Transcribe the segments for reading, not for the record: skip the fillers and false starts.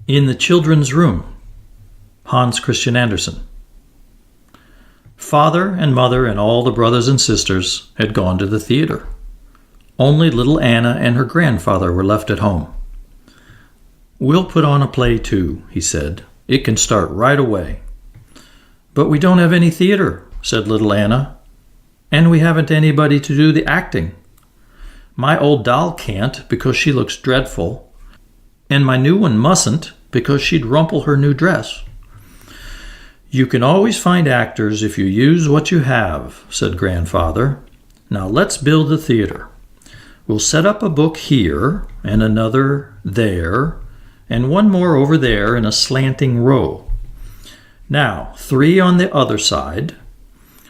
In the children's room, Hans Christian Andersen. Father and mother and all the brothers and sisters had gone to the theater. Only little Anna and her grandfather were left at home. "We'll put on a play too," he said. "It can start right away." "But we don't have any theater," said little Anna. "And we haven't anybody to do the acting. My old doll can't because she looks dreadful, and my new one mustn't because she'd rumple her new dress." "You can always find actors if you use what you have," said Grandfather. "Now let's build the theater. We'll set up a book here, and another there, and one more over there in a slanting row. Now, 3 on the other side.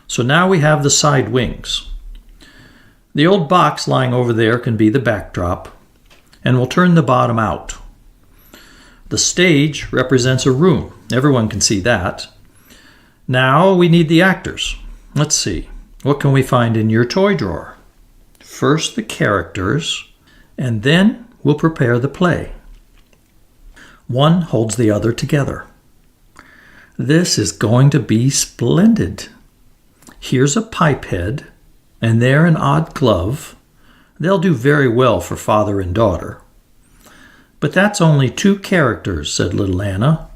So now we have the side wings. The old box lying over there can be the backdrop, and we'll turn the bottom out. The stage represents a room. Everyone can see that. Now we need the actors. Let's see. What can we find in your toy drawer? First the characters, and then we'll prepare the play. One holds the other together. This is going to be splendid. Here's a pipe head, and there an odd glove. They'll do very well for father and daughter. "But that's only 2 characters," said little Anna.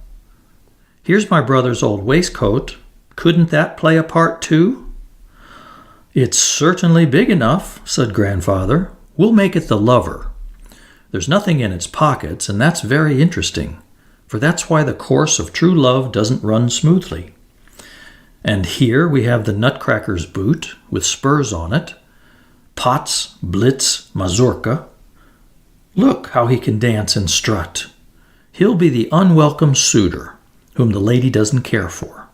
"Here's my brother's old waistcoat. Couldn't that play a part too?" "It's certainly big enough," said Grandfather. "We'll make it the lover. There's nothing in its pockets, and that's very interesting, for that's why the course of true love doesn't run smoothly. And here we have the Nutcracker's boot with spurs on it. Potts, Blitz, mazurka. Look how he can dance and strut. He'll be the unwelcome suitor, whom the lady doesn't care for.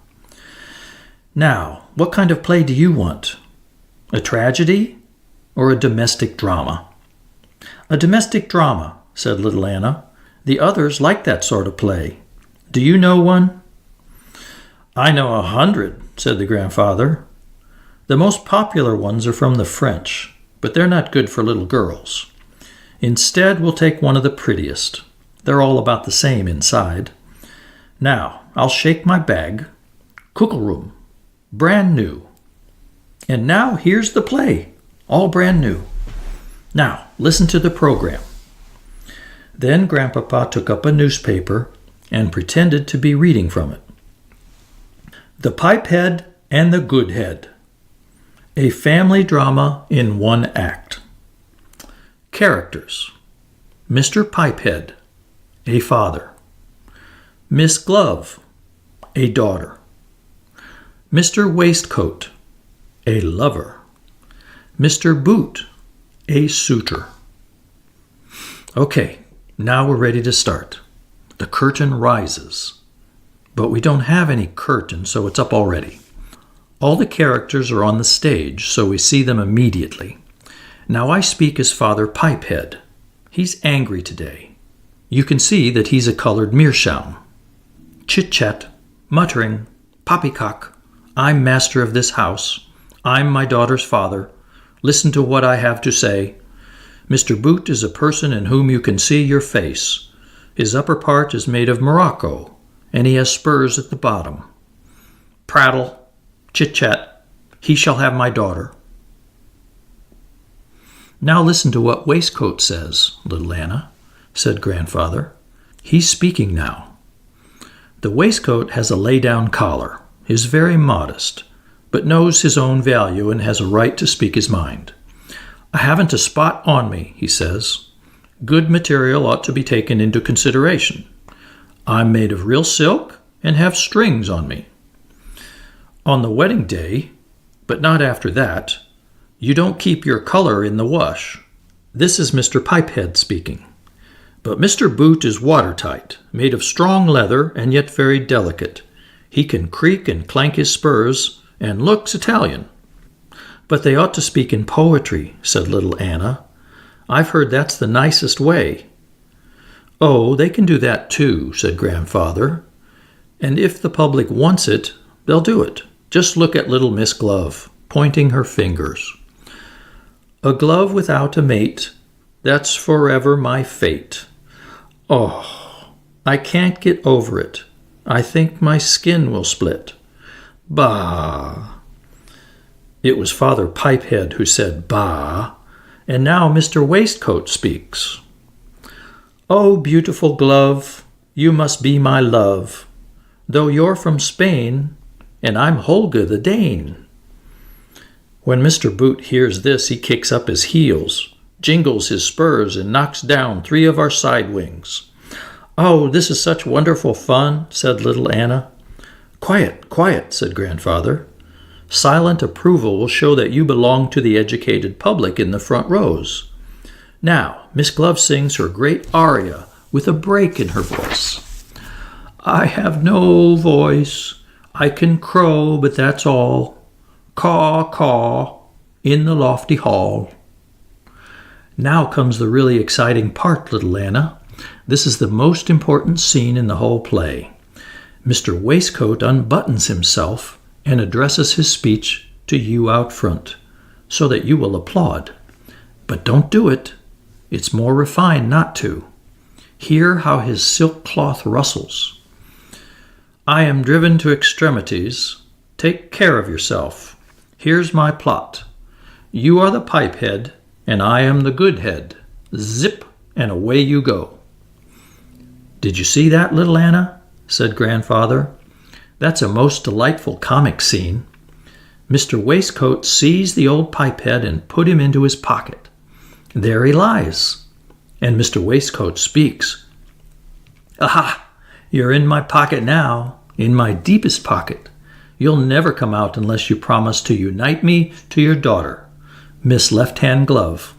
Now, what kind of play do you want? A tragedy or a domestic drama?" "A domestic drama," said little Anna. "The others like that sort of play. Do you know one?" "I know 100, said the grandfather. "The most popular ones are from the French, but they're not good for little girls. Instead, we'll take one of the prettiest. They're all about the same inside. Now, I'll shake my bag. Kuckelroom. Brand new. And now here's the play, all brand new. Now, listen to the program." Then Grandpapa took up a newspaper and pretended to be reading from it. "The Pipehead and the Goodhead. A family drama in 1 act. Characters: Mr. Pipehead, a father. Miss Glove, a daughter. Mr. Waistcoat, a lover. Mr. Boot, a suitor." Okay, now we're ready to start. The curtain rises. But we don't have any curtain, so it's up already. All the characters are on the stage, so we see them immediately. Now I speak as Father Pipehead. He's angry today. You can see that he's a colored meerschaum. Chit-chat, muttering, poppycock. I'm master of this house. I'm my daughter's father. Listen to what I have to say. Mr. Boot is a person in whom you can see your face. His upper part is made of morocco, and he has spurs at the bottom. Prattle, chit-chat, he shall have my daughter. Now listen to what Waistcoat says, little Anna, said Grandfather. He's speaking now. The Waistcoat has a lay-down collar, is very modest, but knows his own value and has a right to speak his mind. I haven't a spot on me, he says. Good material ought to be taken into consideration. I'm made of real silk and have strings on me. On the wedding day, but not after that, you don't keep your color in the wash. This is Mr. Pipehead speaking. But Mr. Boot is watertight, made of strong leather and yet very delicate. He can creak and clank his spurs and looks Italian. But they ought to speak in poetry, said little Anna. I've heard that's the nicest way. Oh, they can do that too, said Grandfather. And if the public wants it, they'll do it. Just look at little Miss Glove, pointing her fingers. A glove without a mate, that's forever my fate. Oh, I can't get over it. I think my skin will split. Bah! It was Father Pipehead who said bah, and now Mr. Waistcoat speaks. Oh, beautiful glove, you must be my love, though you're from Spain, and I'm Holger the Dane. When Mr. Boot hears this, he kicks up his heels, jingles his spurs, and knocks down 3 of our side wings. Oh, this is such wonderful fun, said little Anna. Quiet, quiet, said Grandfather. Silent approval will show that you belong to the educated public in the front rows. Now, Miss Glove sings her great aria with a break in her voice. I have no voice. I can crow, but that's all. Caw, caw, in the lofty hall. Now comes the really exciting part, little Anna. This is the most important scene in the whole play. Mr. Waistcoat unbuttons himself and addresses his speech to you out front, so that you will applaud. But don't do it. It's more refined not to. Hear how his silk cloth rustles. I am driven to extremities. Take care of yourself. Here's my plot. You are the pipehead, and I am the good head. Zip, and away you go. Did you see that, little Anna? Said Grandfather. That's a most delightful comic scene. Mr. Waistcoat seized the old pipehead and put him into his pocket. There he lies. And Mr. Waistcoat speaks. Aha! You're in my pocket now, in my deepest pocket. You'll never come out unless you promise to unite me to your daughter, Miss Left-Hand Glove.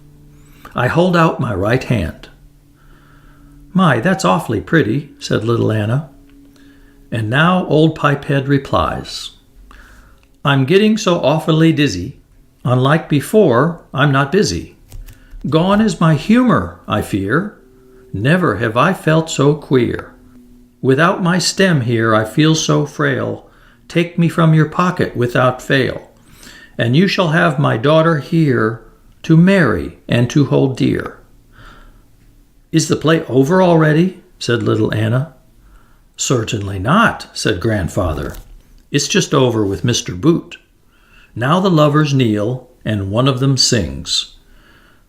I hold out my right hand. My, that's awfully pretty, said little Anna. And now old Pipehead replies, I'm getting so awfully dizzy. Unlike before, I'm not busy. Gone is my humor, I fear. Never have I felt so queer. Without my stem here, I feel so frail. Take me from your pocket without fail, and you shall have my daughter here to marry and to hold dear. Is the play over already? Said little Anna. Certainly not, said Grandfather. It's just over with Mr. Boot. Now the lovers kneel, and one of them sings,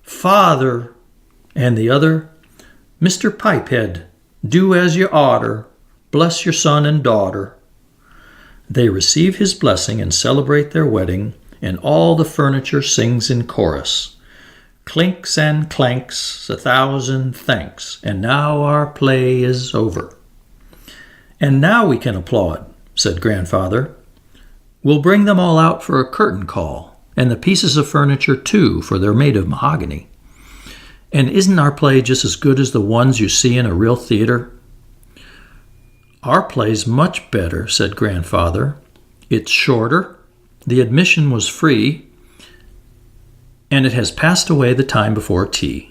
Father, and the other, Mr. Pipehead, do as you oughter, bless your son and daughter. They receive his blessing and celebrate their wedding, and all the furniture sings in chorus. Clinks and clanks, 1,000 thanks, and now our play is over. And now we can applaud, said Grandfather. We'll bring them all out for a curtain call, and the pieces of furniture, too, for they're made of mahogany. And isn't our play just as good as the ones you see in a real theater? Our play's much better, said Grandfather. It's shorter, the admission was free, and it has passed away the time before tea.